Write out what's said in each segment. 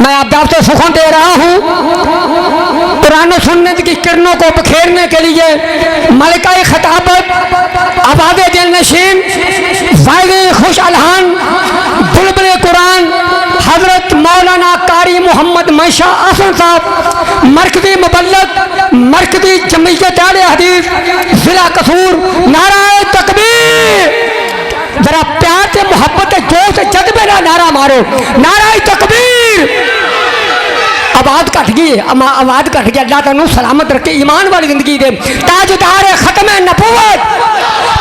میں آپ دعوت سخن دے رہا ہوں قرآن و سنت کی کرنوں کو بکھیرنے کے لیے ملکہ خطابت آباد دل نشین فائز خوش الہان بلبل قرآن حضرت مولانا قاری محمد منشا احسن صاحب مرکزی مبلغ مرکزی جمعیت اہل حدیث ضلع قصور نعرہ تکبیر ذرا پیار سے محبت جوش سے جذبے نہ نعرہ مارو نعرہ تکبیر آواز کٹ گئی آواز کٹ گئی اللہ تعالیٰ سلامت رکھے ایمان والی زندگی دے تاجدار ختم نبوت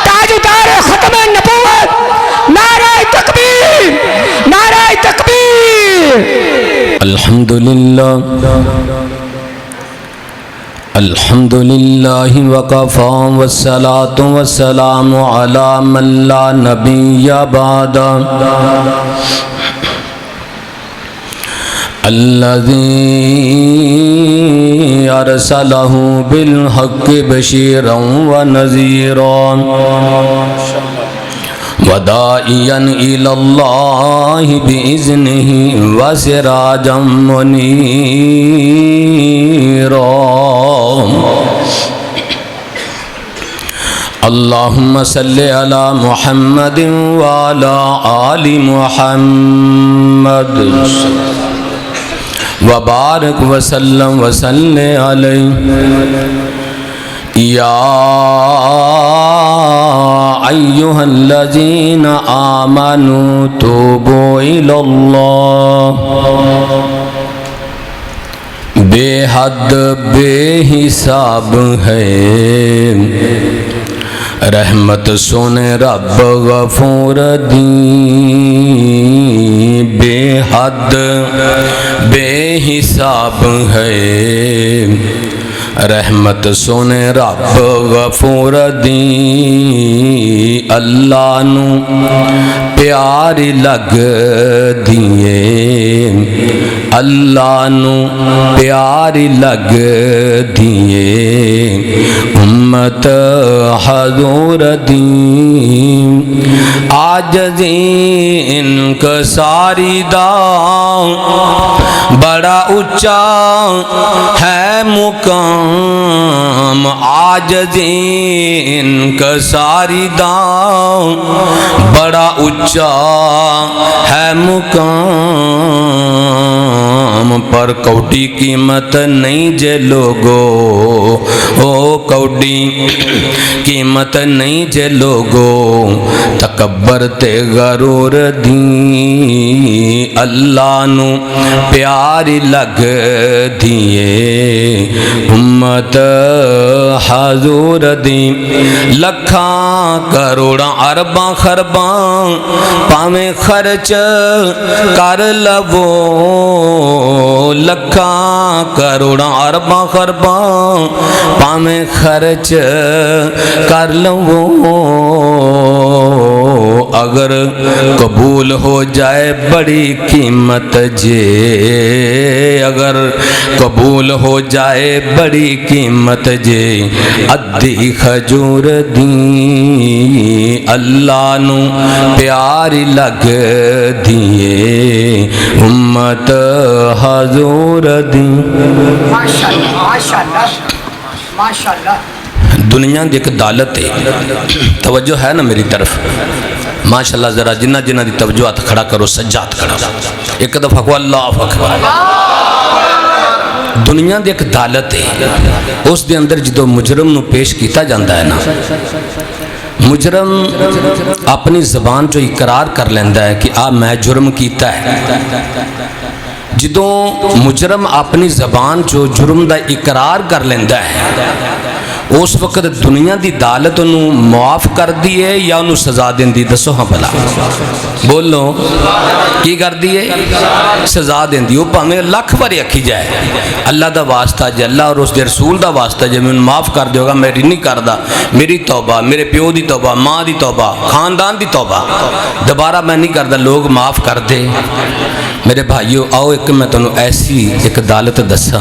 تاجدار ختم نبوت نعرہ تکبیر نعرہ تکبیر الحمدللہ الحمدللہ وقفا والصلاة والسلام علی من لا نبی بعد الذي أرسله بالحق بشيرا ونذيرا وداعيا إلى الله بإذنه وسراجا منيرا اللهم صل على محمد وعلى آل محمد وبارک وسلم وسلم علیہ یا ایہا الذین آمنوا توبوا الی اللہ بے حد بے حساب ہے رحمت سونے رب غفور دی بے حد بے حساب ہے رحمت سونے رب غفور دی اللہ نو پیاری لگ دیے اللہ نو پیاری لگ دیے امت حضور دی عاجزی انکساری دا بڑا اچا ہے مقام عاجزی انکساری دا بڑا اچا ہے مقام پر کوٹی قیمت نہیں جے لوگو او کوٹی قیمت نہیں جے لوگو تکبر تے غرور دی اللہ نو پیاری لگ دیے امت حضور دی لکھاں کروڑاں ارباں خرباں پاویں خرچ کر لو لکھاں کروڑاں ارباں خرباں پاویں خرچ کر لو اگر قبول ہو جائے بڑی قیمت جے اگر قبول ہو جائے بڑی قیمت جے ادھی کھجور دی اللہ نو پیاری لگ دیے امت حضور دی ماشاءاللہ دنیا دی ایک دالت ہے توجہ ہے نا میری طرف ماشاءاللہ ذرا جنہ جنہ دی توجہ ہاتھ کھڑا کرو سجاد کھڑا ایک دفعہ کو اللہ اکبر دنیا دی ایک دالت ہے اس دے اندر جدو مجرم نو پیش کیتا جاندہ ہے نا مجرم اپنی زبان جو اقرار کر لیندہ ہے کہ میں جرم کیتا ہے جدو مجرم اپنی زبان جو جرم دا اقرار کر لیندہ ہے اس وقت دنیا دی دالت انہوں معاف کر دیئے یا انہوں سزا دین دی دسو ہاں بھلا بولو کی کر دیئے سزا دین دی وہ پہمیں لاکھ باری اکھی جائے اللہ دا واسطہ جے اللہ اور اس دے رسول دا واسطہ جے میں انہوں معاف کر دیو گا میری نہیں کردہ میری توبہ میرے پیو دی توبہ ماں دی توبہ خاندان دی توبہ دوبارہ میں نہیں کردہ لوگ معاف کر دے میرے بھائیو آؤ ایک میں تنہوں ایسی ایک دالت دسا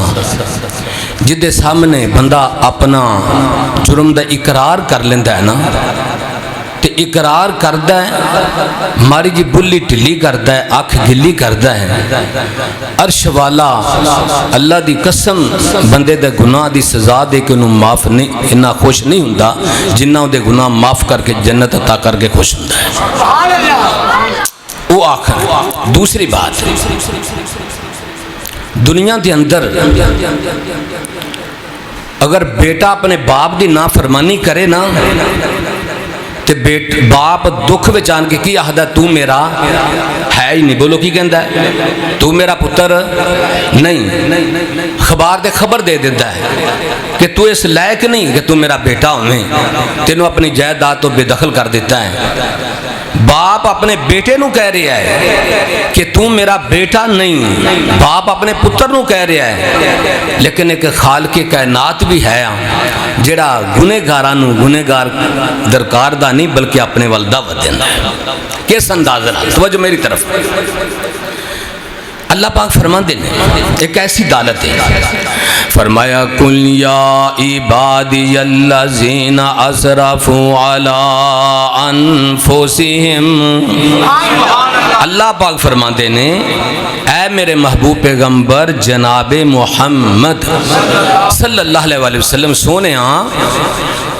جدے سامنے بندہ اپنا جرم دا اقرار کر لیندہ ہے نا تے اقرار کرتا ہے ماری جی بلی ٹلی کرتا ہے اکھ گلی کرتا ہے عرش والا اللہ دی قسم بندے دے گناہ دی سزا دے کے انہوں معاف نہیں اتنا خوش نہیں ہوندا جنہ دے گناہ معاف کر کے جنت عطا کر کے خوش ہوندا ہے وہ آخر دوسری بات دنیا دے اندر اگر بیٹا اپنے باپ دی نافرمانی کرے نا تے باپ دکھ وچ آن کے کی آخدا تو میرا ہے ہی نہیں بولو کی کہندا ہے تو میرا پتر نہیں خبر دے خبر دے دیتا ہے کہ تو اس لائق نہیں کہ تو میرا بیٹا ہوئے تینوں اپنی جائیداد تو بے دخل کر دیتا ہے باپ اپنے بیٹے نو کہہ رہا ہے کہ تو میرا بیٹا نہیں باپ اپنے پتر نو کہہ رہا ہے لیکن ایک خالق کائنات بھی ہے جڑا گنہگارانو گنہگار درکار دا نہیں بلکہ اپنے والدہ ودینا ہے کس انداز نال توجہ میری طرف اللہ پاک فرمان دینے ایک ایسی دالت ہے فرمایا قل یا عبادی الذین اسرفوا علی انفسہم اللہ پاک فرمان دینے اے میرے محبوب پیغمبر جناب محمد صلی اللہ علیہ وسلم سونے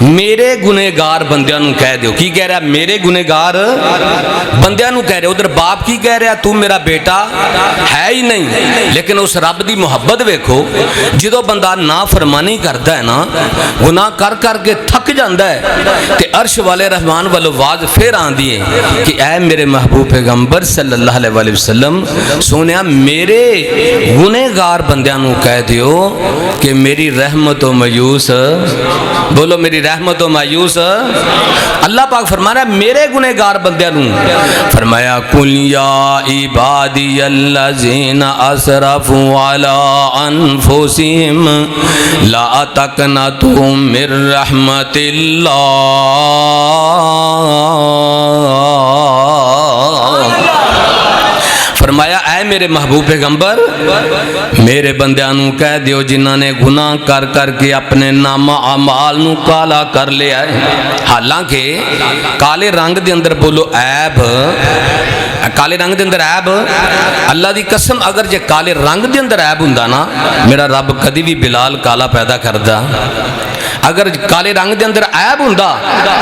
میرے گنہگار بندیاں نو کہہ دیو کی کہہ رہا میرے گنہگار بندیاں نو کہہ رہا ادھر باپ کی کہہ رہا تو میرا بیٹا ہے ہی نہیں لیکن اس رب دی محبت ویکھو جدو بندہ نافرمانی کرتا ہے نا گناہ کر کر کے تھک جاندہ ہے کہ عرش والے رحمان والو واز پھر آن دیئے کہ اے میرے محبوب پیغمبر صلی اللہ علیہ وسلم سونیا میرے گنہگار بندیاں نو کہہ دیو کہ میری رحمت و مایوس بولو میری رحمت و مایوس اللہ پاک فرمانا میرے گنہگار بندیاں نو فرمایا قل یا عبادی الذین اسرفوا علی انفسہم لا تقنطوا من رحمت اللہ فرمایا اے میرے محبوب پیغمبر میرے بندیانوں کہہ دیو جنہاں نے گناہ کر کر کے اپنے نام اعمال نو کالا کر لیا ہے حالانکہ کالے رنگ دے اندر بولو عیب کالے رنگ دے اندر عیب اللہ دی قسم اگر جے کالے رنگ دے اندر عیب ہوندا نا میرا رب کدی بھی بلال کالا پیدا کردا اگر کالے رنگ دے اندر عیب ہوندا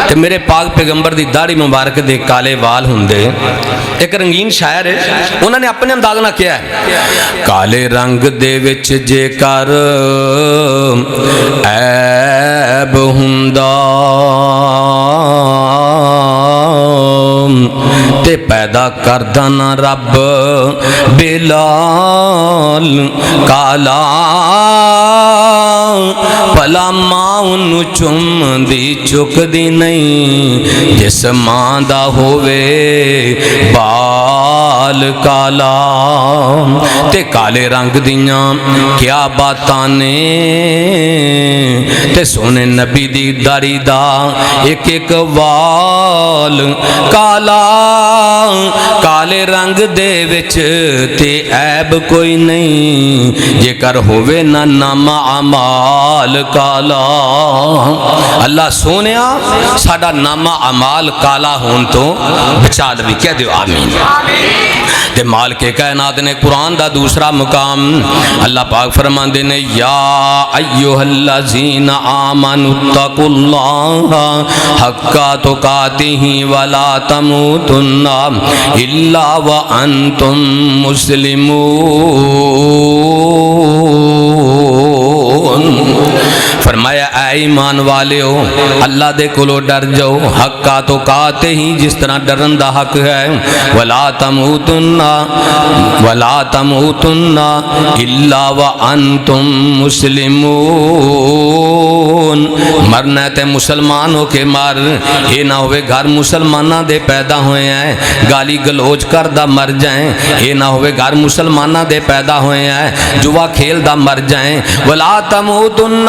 تے میرے پاک پیغمبر دی داڑھی مبارک دے کالے وال ہوندے ایک رنگین شاعر ہے انہوں نے اپنے انداز نہ کیا ہے کالے رنگ دے وچ جے کر عیب ہوندا تے پیدا کردہ نہ رب بلال کالا پلا ماں انو چم دی چک دی نہیں جس ماں دا ہووے بال کالا تے کالے رنگ دیاں کیا باتانے تے سونے نبی دی داڑھی دا ایک ایک وال کالا کالے رنگ دے وچ تے عیب کوئی نہیں جے کر ہووے نہ نام اعمال کالا اللہ سونیا ساڈا نام اعمال کالا ہون تو بچا لوی کہہ دیو آمین تے مالک کائنات نے قرآن دا دوسرا مقام اللہ پاک فرماندے نے یا ایھا الذین آمنوا اتقوا اللہ حق تقاتہ ولا تموتن الا وانتم مسلمون فرمایا اے ایمان والے ہو اللہ دے کولو ڈر جاؤ حق تو کاتے ہی جس طرح ڈرن دا حق ہے ولا تموتن الا وانتم مسلمون مرنا تے مسلمان ہو کے مر یہ نہ ہوئے گھر مسلمانہ دے پیدا ہوئے ہیں گالی گلوچ کر دا مر جائیں یہ نہ ہوئے گھر مسلمانہ دے پیدا ہوئے ہیں جوا کھیل دا مر جائیں ولا تموتن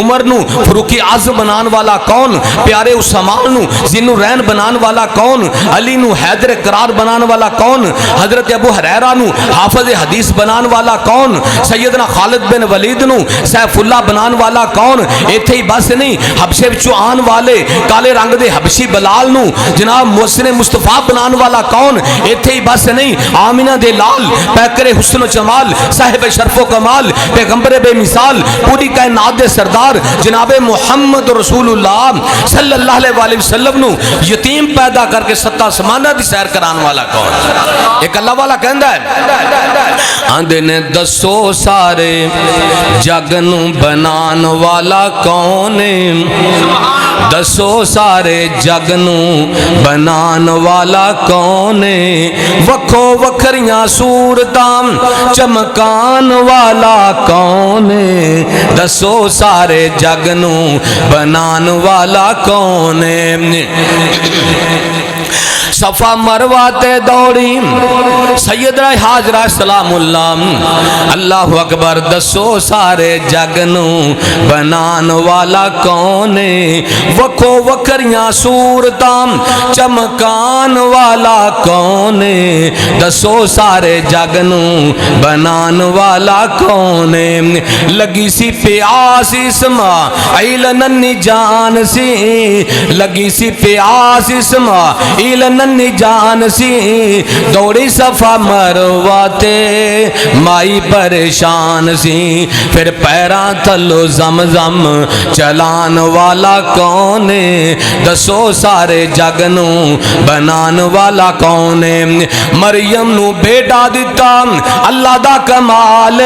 عمر نو فاروق اعظم بنان والا کون؟ پیارے عثمان نو ذی النورین بنان والا کون؟ علی نو حیدر قرار بنان والا کون؟ حضرت ابو ہریرہ نو حافظ حدیث بنان والا کون؟ سیدنا خالد بن ولید نو سیف اللہ بنان والا کون؟ ایتھے ہی بس نہیں، حبشے وچوں آن والے کالے رنگ دے حبشی بلال نو جناب محسن مصطفیٰ بنان والا کون؟ ایتھے ہی بس نہیں، آمینہ دے لال پیکر حسن و جمال صاحب شرف و کمال پیغمبر بے مثال پوری کائنات دے سردار جناب محمد رسول اللہ صلی اللہ علیہ وآلہ وسلم نو یتیم پیدا کر کے ستہ سمانہ دی سیر کران والا کون؟ ایک اللہ والا کہندہ ہے آندے نے دسو سارے جگ نو بنان والا کون؟ دسو سارے جگ نو بنان والا کون؟ وکھو وکھریاں صورتاں چمکان والا کون؟ دسو سارے جگ نو بنان والا کون؟ صفا مروہ تے دوڑی سیدنا حاجرہ سلام اللہ اللہ اکبر دسو سارے جگ نو بنان والا کون؟ وکھو وکھریاں صورتاں چمکان والا کون؟ دسو سارے جگ نو بنان والا کون؟ لگی سی پیاس اسما ایلننی جان سی، لگی سی پیاس اسما ایلننی جان سی، دوڑی صفا مروہ تے مائی پریشان سی، پھر پیران تھلو زمزم چلان والا کون؟ دسو سارے جگ نو بنان والا کون؟ مریم نو بیٹا دیتا اللہ دا کمال،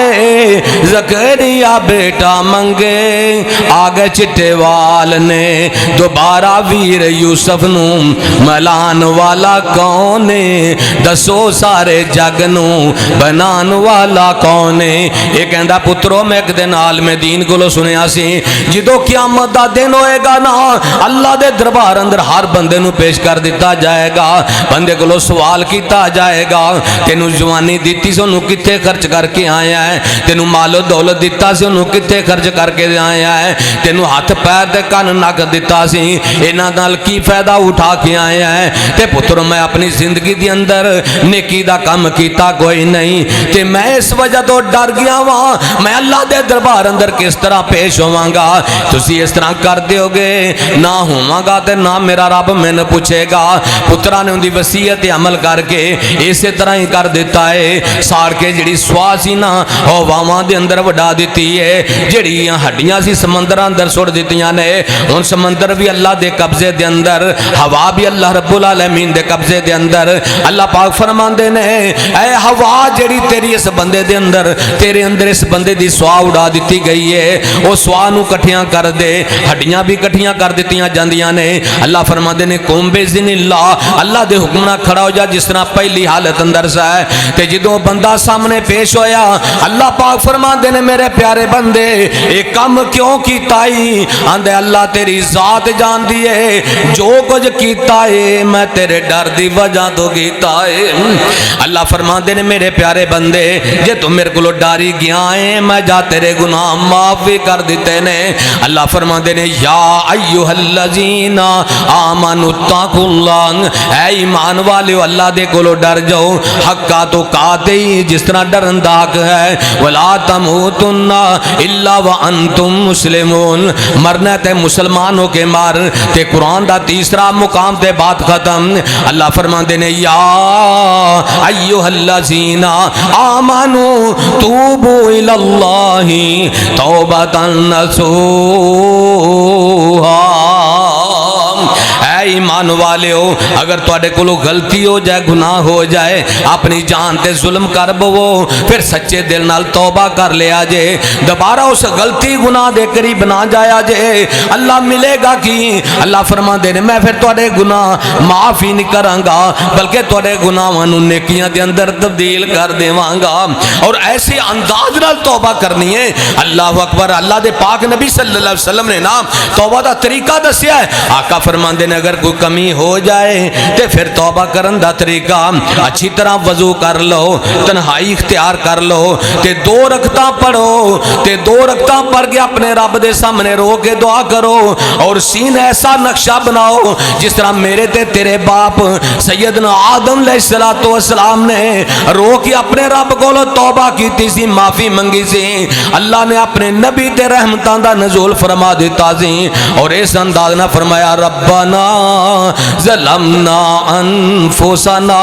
زکریا بیٹا منگے آگے چٹے وال نے، دوبارہ ویر یوسف نو ملان والا کون؟ دسو سارے جگ نو بنان والا کون؟ یہ کہندہ پتروں میں ایک دن عالم دین کو لو سنیا سی جدو قیامت دا دن ہوئے گا نا اللہ دے دربار اندر ہر بندے نو پیش کر دیتا جائے گا، بندے کو لو سوال کیتا جائے گا تینو جوانی دیتی سے انہوں کتے خرچ کر کے آیا ہے، تینو مال و دولت دیتا سے انہوں کتے خرچ کر کے آیا ہے، تینو ہاتھ پیر دے کان ناک دیتا سی اینا نال کی فائدہ اٹھا کے آیا ہے، تے پتر میں اپنی زندگی دی اندر نیکی دا کم کیتا کوئی نہیں، تے میں اس وجہ تو ڈر گیا وہاں میں اللہ دے دربار اندر کس طرح پیش ہوں گا؟ تسی اس طرح کر دیو گے نہ ہوں گا تے نہ میرا رب میں نے پوچھے گا۔ پترہ نے ان دی وصیت عمل کر کے اسی طرح ہی کر دیتا ہے، ساڑ کے جڑی سوا سی نا او واواں دے اندر وڈا دیتی ہے، جڑی ہڈیاں سی سمندر اندر سوڑ دیتیاں نے، ان سمندر بھی اللہ دے قبضے دے اندر، ہوا بھی اللہ رب العالمین دے قبضے دے اندر۔ اللہ پاک فرمان دے نے اے ہوا جڑی تیری اس بندے دے اندر تیرے اندر اس بندے دی سوا اڑا دیتی گئی ہے، او سوا نو کٹھیاں کر دے، ہڈیاں بھی کٹھیاں کر دیتیاں جاندیاں نے۔ اللہ فرمان دے نے قوم بِإِذْنِ اللَّهِ اللہ دے حکم نہ کھڑا ہو جا جس طرح پہلی حالت اندر سا ہے، تے جدوں بندہ سامنے پیش ہویا اللہ پاک فرمان دے نے میرے پیارے بندے ایک کم کیوں کیتا ہی؟ آندے اللہ تیری ذات جان دیئے جو کچھ کیتا ہے میں تیرے ڈر دی وجہ تو کیتا ہے۔ اللہ فرمان دے نے میرے پیارے بندے جے تم میرے کو ڈاری گیا ہے میں جا تیرے گناہ معاف بھی کر دیتے نے۔ اللہ فرمان دے نے یا ایوہ الذین آمنوا اتقوا اللہ، اے ایمان والے اللہ دے کو ڈر جاؤ حقا تو کاتے ہی جس طرح ڈرندہ حق ہے، ولا تموتن الا وانتم مسلمون، مرنا تے مسلمانوں کے مار تے قرآن دا تیسرا مقام تے بات ختم۔ اللہ فرمان دے نے یا ایوہ الذین آمنوا توبوا الاللہ توبۃ نصوحا، اے ایمان والے ہو اگر تواڈے کولوں غلطی ہو جائے گناہ ہو جائے اپنی جان تے ظلم کر بو پھر سچے دل نال توبہ کر لیا جے، دوبارہ اس غلطی گناہ دے قریب نہ جایا جے، اللہ ملے گا کی؟ اللہ فرما دے نے میں پھر تواڈے گناہ معاف ہی نہیں کراں گا بلکہ تواڈے گناہاں نوں نیکیاں دے اندر تبدیل کر دیواں گا، اور ایسے انداز نال توبہ کرنی ہے۔ اللہ اکبر، اللہ دے پاک نبی صلی اللہ علیہ وسلم نے نا توبہ دا طریقہ دسیا ہے۔ آقا فرماندے نے اگر کوئی کمی ہو جائے تے پھر توبہ کرن دا طریقہ اچھی طرح وضو کر لو، تنہائی اختیار کر لو تے 2 رکعتاں پڑھو تے 2 رکعتاں پڑھ کے اپنے رب دے سامنے رو کے دعا کرو اور سین ایسا نقشہ بناؤ جس طرح میرے تے تیرے باپ سیدنا آدم علیہ السلام نے رو کے اپنے رب کو توبہ کی سی، معافی منگی سی، اللہ نے اپنے نبی تے رحمتاں دا نزول فرما دیتا سی اور اس انداز نہ فرمایا ربنا ظلمنا انفسنا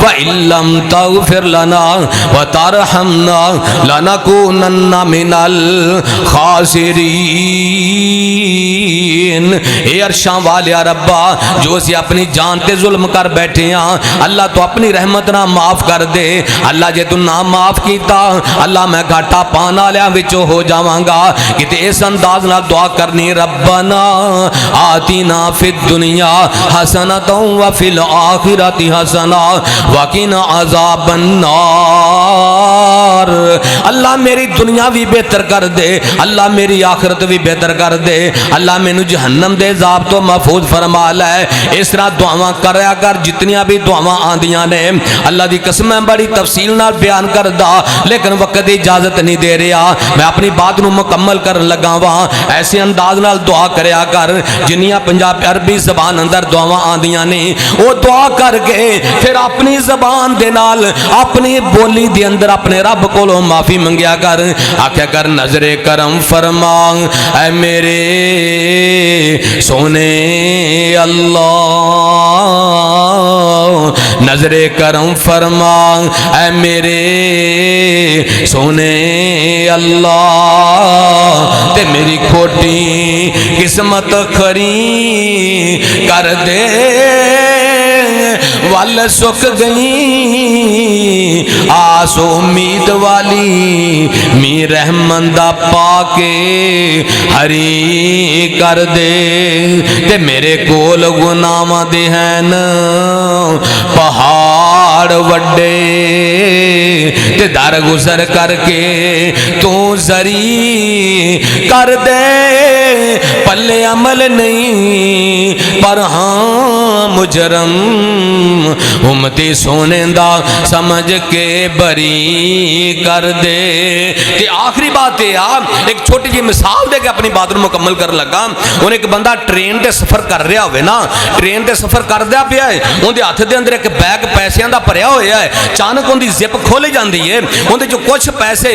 وَإِن لَّمْ تَغْفِرْ لَنَا وَتَرْحَمْنَا لَنَكُونَنَّ مِنَ الْخَاسِرِينَ۔ اے عرشاں والیا ربا جو اسی اپنی جان تے ظلم کر بیٹھے ہاں، اللہ تو اپنی رحمت نہ معاف کر دے، اللہ جے تو نہ معاف کیتا اللہ میں گھاٹا پان والیاں وچوں ہو جاواں گا۔ کتے اس انداز نال دعا کرنی ربنا آتینا فی الدنیا حسنۃ وفی الآخرۃ حسنۃ وقنا عذاب النار۔ اللہ میری دنیا بھی بہتر کر دے، اللہ میری آخرت بھی بہتر کر دے، اللہ مینوں جہنم دے عذاب تو محفوظ فرما لے۔ اس طرح دعاواں کریا کر، جتنیاں بھی دعاواں آندیاں نے اللہ دی قسم میں بڑی تفصیل نال بیان کردا لیکن وقت دی اجازت نہیں دے رہا، میں اپنی بات نو مکمل کرن لگا واں۔ ایسے انداز نال دعا کریا کر جنیاں پنجاب عربی زبان اندر دعاواں آندیاں نے وہ دعا کر کے پھر اپنی زبان دے نال اپنی بولی دے اندر اپنے رب کولوں معافی منگیا کر، آکھیا کر نظر کرم فرما اے میرے سونے اللہ، نظر کرم فرما اے میرے سونے اللہ، تے میری کھوٹی قسمت کھری کر دے وال سک گئی آس امید والی می رحمندہ پاکے ہری کر دے، تے میرے کول گناواں دے ہیں پہاڑ وڈے، تے در گزر کر کے تو زری کر دے، پلے عمل نہیں پر ہاں مجرم امتی سونے دا سمجھ کے بری کر دے۔ کہ آخری بات ہے آپ ایک چھوٹی جی مثال دے کے اپنی بات کو مکمل کر لگا۔ انہیں ایک بندہ ٹرین تے سفر کر رہا ہوئے نا، ٹرین تے سفر کر دیا پیا ہے، ان دے ہاتھ دے اندر ایک بیگ پیسیاں دا پریا ہویا ہے، چانک ان دی زپ کھولے جاندی ہے، ان دے جو کچھ پیسے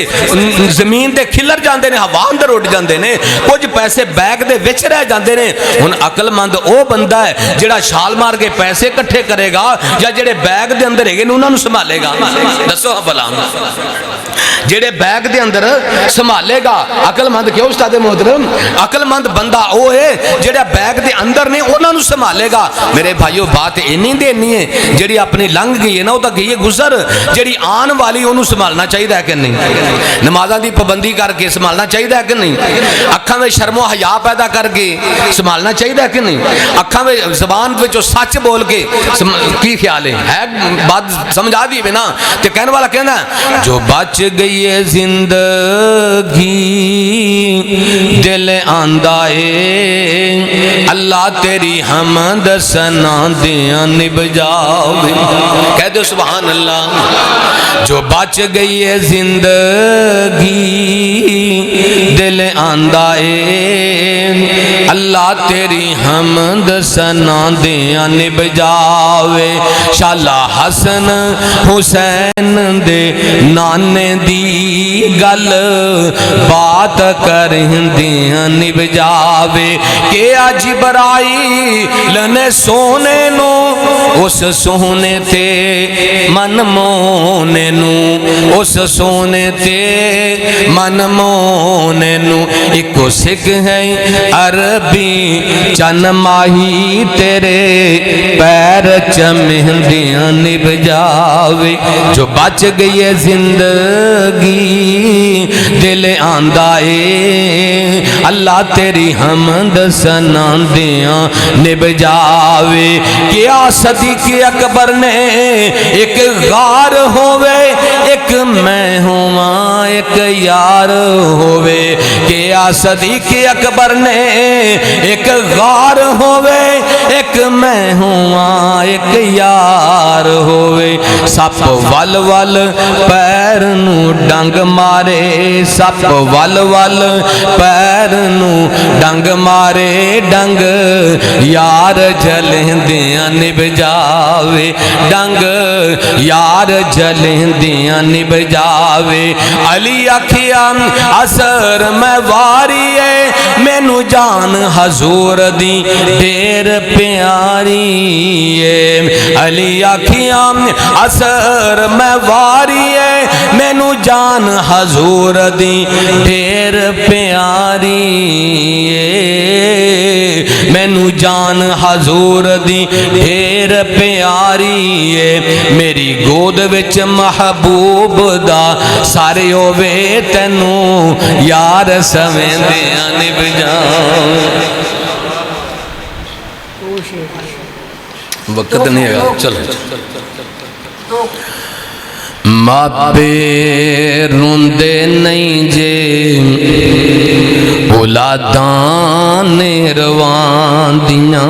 زمین تے کھلر جاندے نے، ہوا اندر اٹھ جاندے نے، کچھ پیسے بیگ دے وچ رہ جاندے نے۔ ان عقل مند او بندہ ہے جڑا چھال مار کے پیسے کٹھے کرے گا یا جڑے بیگ دے اندر ہے انہوں نے سنبھالے گا؟ دسو بھلا جڑے بیگ دے اندر سنبھالے گا عقل مند کیوں استاد محترم؟ عقل مند بندہ او ہے جڑا بیگ دے اندر نے انہوں نے سنبھالے گا۔ میرے بھائیو بات اینی دینی ہے جڑی اپنی لنگ گئی ہے نا وہ تو گئی ہے گزر، جڑی آن والی انہوں سنبھالنا چاہیے کہ نہیں؟ نمازاں دی پابندی کر کے سنبھالنا چاہیے کہ نہیں؟ اکھاں میں شرم و حیا پیدا کر کے سنبھالنا چاہیے کہ نہیں؟ اکھاں میں زبان وچوں سچ بول کے کی خیال ہے بات سمجھا دی بنا؟ تے کہنے والا کہنا جو بچ گئی ہے زندگی دل آندائے اللہ تیری حمد ثنا دیاں نب جاوے، کہہ دو سبحان اللہ۔ جو بچ گئی ہے زندگی دل آندائے اللہ تیری حمد ثنا دیاں نب جاوے، شالا حسن حسین دے نانے دی گل بات کرندیاں نب جاوے، کہ اج جبرائیل نے سونے نو اس سونے تے من مونے نو، اس سونے تے من مونے نو، ایکو سکھ ہے عربی چن ماہی تیرے پیر چمہندیاں نب جاوے۔ جو بچ گئی ہے زندگی دل آندائے اللہ تیری حمد ثنا دیاں نب جاوے، کیا صدیق اکبر نے ایک غار ہوئے ایک میں ہوا ایک یار ہوئے، کیا صدیق اکبر نے ایک غار ہوئے ایک میں ہوں ایک یار ہوئے سپ ول ول پیر نو ڈنگ مارے سپ ول ول پیر نو ڈنگ مارے ڈنگ یار جلندیاں نب جاوے ڈنگ یار جلندیاں نب جاوے علی آکھیا اثر میں واری ہے مینو جان حضور دی ڈیر پیاری ہے علی آکھیا اثر میں واری ہے مینو جان حضور دی ڈیر پیاری ہے مینو جان حضور دی ڈیر پیاری ہے میری گود وچ محبوب دا سارے ہووے تینوں یار سویندیاں نب جاؤں وقت نہیں ہے چلو ماپے روندے نہیں جے اولادان روان دیاں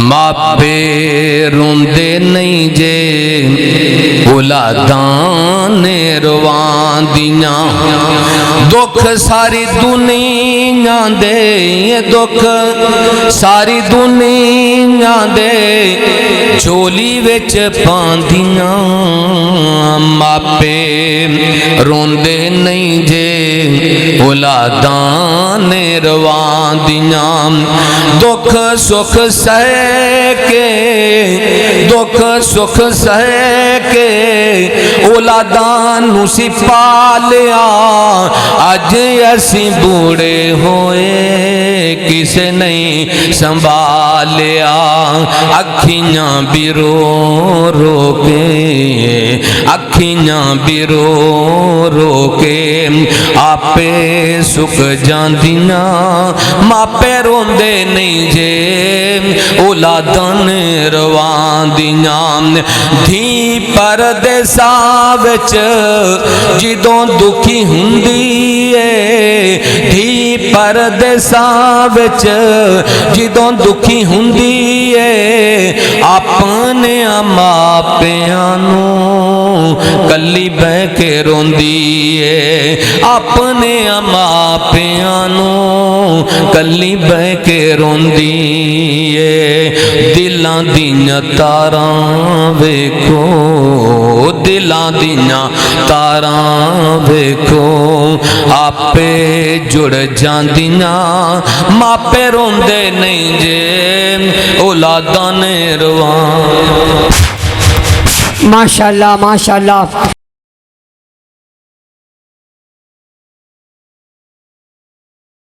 ماپے روندے نہیں جے اولادان روان دیاں دکھ ساری دنیا دے دکھ ساری دنیا دے چولی وچ پاندیاں ماپے روندے نہیں جے اولادان روان دیاں دکھ سکھ سہ کے دکھ سکھ سہ کے اولادان نسی پالیا اج اسی بوڑے ہوئے کسے نہیں سنبھالیا اکھیاں بھی رو رو کے اکھیاں بھی رو رو کے آپے سکھ جاندیاں ماپے روندے نہیں جے اولادان روان دیاں دھی پردیسا وچ جدوں دکھی ہندی ہے دھی پردیسا وچ جدوں دکھی ہندی ہے اپنے ماپیاں نو کلی بہ کے روندی ہے اپنے ماپیاں نو کلی بہ کے روندی ہے دلاں دیاں تاراں ویکھو دلاں دیاں تاراں ویکھو آپے جڑ جاندیاں ماپے روندے نہیں جے اولاداں روان ماشاءاللہ ماشاءاللہ